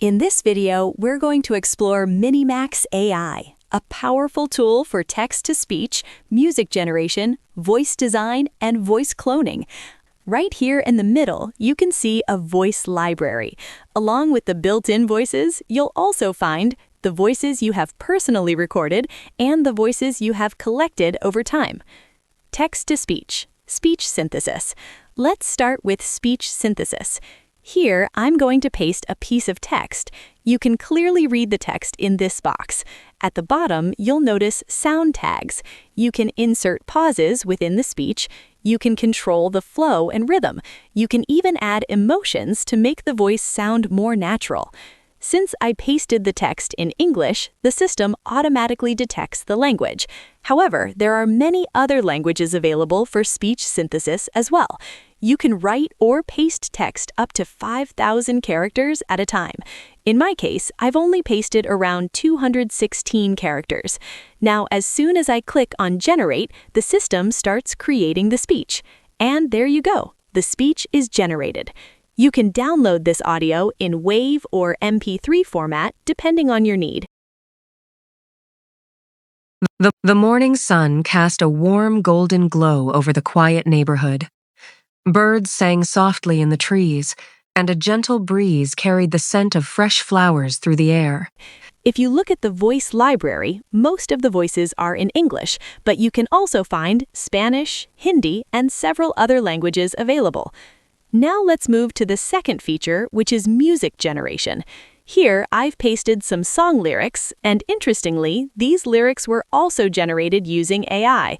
In this video, we're going to explore Minimax AI, a powerful tool for text-to-speech, music generation, voice design, and voice cloning. Right here in the middle, you can see a voice library. Along with the built-in voices, you'll also find the voices you have personally recorded and the voices you have collected over time. Text-to-speech, speech synthesis. Let's start with speech synthesis. Here, I'm going to paste a piece of text. You can clearly read the text in this box. At the bottom, you'll notice sound tags. You can insert pauses within the speech. You can control the flow and rhythm. You can even add emotions to make the voice sound more natural. Since I pasted the text in English, the system automatically detects the language. However, there are many other languages available for speech synthesis as well. You can write or paste text up to 5,000 characters at a time. In my case, I've only pasted around 216 characters. Now, as soon as I click on Generate, the system starts creating the speech. And there you go, the speech is generated. You can download this audio in WAV or MP3 format, depending on your need. The morning sun cast a warm golden glow over the quiet neighborhood. Birds sang softly in the trees, and a gentle breeze carried the scent of fresh flowers through the air. If you look at the voice library, most of the voices are in English, but you can also find Spanish, Hindi, and several other languages available. Now let's move to the second feature, which is music generation. Here, I've pasted some song lyrics, and interestingly, these lyrics were also generated using AI.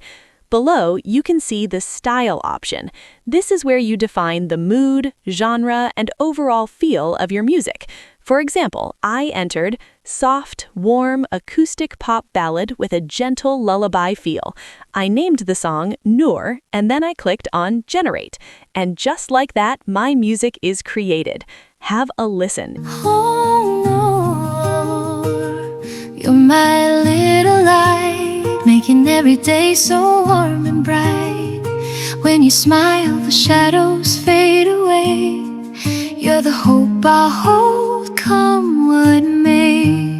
Below, you can see the Style option. This is where you define the mood, genre, and overall feel of your music. For example, I entered soft, warm, acoustic pop ballad with a gentle lullaby feel. I named the song Noor, and then I clicked on Generate. And just like that, my music is created. Have a listen. Oh, Noor, you're my little light, making every day so warm and bright. When you smile, the shadows fade away. You're the hope I hold, come what may.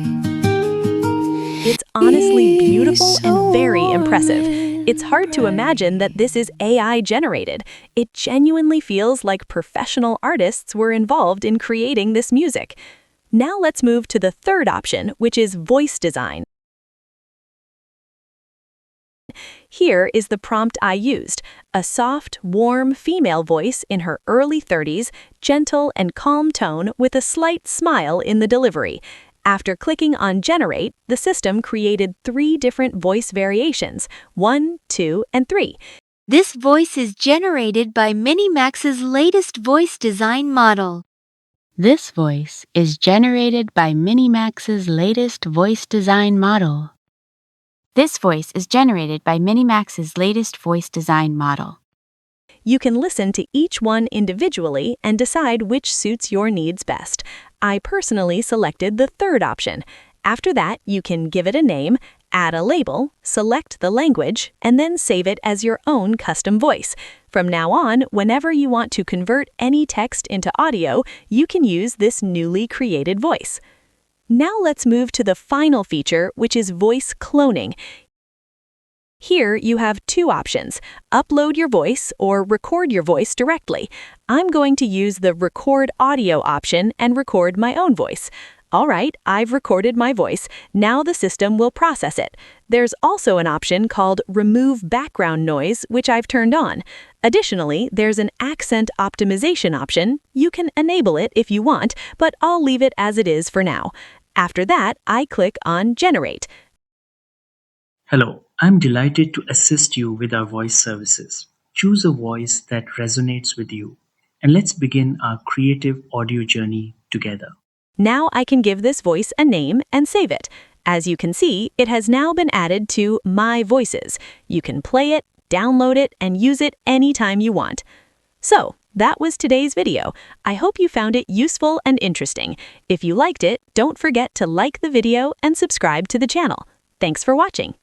It's honestly beautiful and very impressive. It's hard to imagine that this is AI generated. It genuinely feels like professional artists were involved in creating this music. Now let's move to the third option, which is voice design. Here is the prompt I used, a soft, warm female voice in her early 30s, gentle and calm tone with a slight smile in the delivery. After clicking on Generate, the system created 3 different voice variations, 1, 2, and 3. This voice is generated by Minimax's latest voice design model. This voice is generated by Minimax's latest voice design model. This voice is generated by Minimax's latest voice design model. You can listen to each one individually and decide which suits your needs best. I personally selected the third option. After that, you can give it a name, add a label, select the language, and then save it as your own custom voice. From now on, whenever you want to convert any text into audio, you can use this newly created voice. Now let's move to the final feature, which is voice cloning. Here you have 2 options, upload your voice or record your voice directly. I'm going to use the record audio option and record my own voice. All right, I've recorded my voice. Now the system will process it. There's also an option called remove background noise, which I've turned on. Additionally, there's an accent optimization option. You can enable it if you want, but I'll leave it as it is for now. After that, I click on Generate. Hello, I'm delighted to assist you with our voice services. Choose a voice that resonates with you, and let's begin our creative audio journey together. Now I can give this voice a name and save it. As you can see, it has now been added to My Voices. You can play it, download it, and use it anytime you want. So, that was today's video. I hope you found it useful and interesting. If you liked it, don't forget to like the video and subscribe to the channel. Thanks for watching.